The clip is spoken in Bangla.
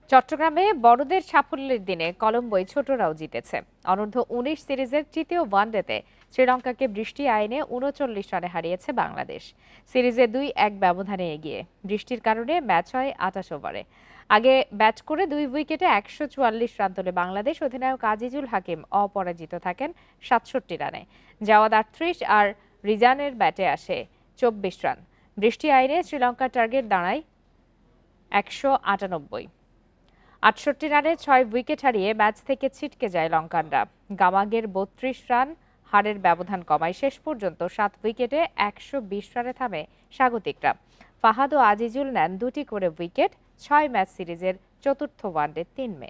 চট্টগ্রামে বড়দের সাফল্যের দিনে কলম্বোয় ছোটরাও জিতেছে। অনূর্ধ্ব-১৯ সিরিজের তৃতীয় ওয়ানডেতে শ্রীলঙ্কাকে বৃষ্টি আইনে ৩৯ রানে হারিয়েছে বাংলাদেশ। সিরিজে ২-১ ব্যবধানে এগিয়ে। বৃষ্টির কারণে ম্যাচ হয় ২৮ ওভারে। আগে ব্যাট করে ২ উইকেটে ১৪৪ রান তোলে বাংলাদেশ। অধিনায়ক আজিজুল হাকিম অপরাজিত থাকেন ৬৭ রানে। জাওয়াদ ৩৮ আর রিজানের ব্যাটে আসে ২৪ রান। বৃষ্টি আইনে শ্রীলঙ্কার টার্গেট দাঁড়ায় ১৯৮। ৬৮ রানে ৬ উইকেট হারিয়ে ম্যাচ থেকে ছিটকে যায় লঙ্কানরা। গামাঙ্গের ৩২ রান হারের ব্যবধান কমায় শেষ পর্যন্ত ৭ উইকেটে ১২০ রানে থামে স্বাগতিকরা। ফাহাদ ও আজিজুল নেন ২টি করে উইকেট। ৬ ম্যাচ সিরিজের চতুর্থ ওয়ানডে ৩ মে।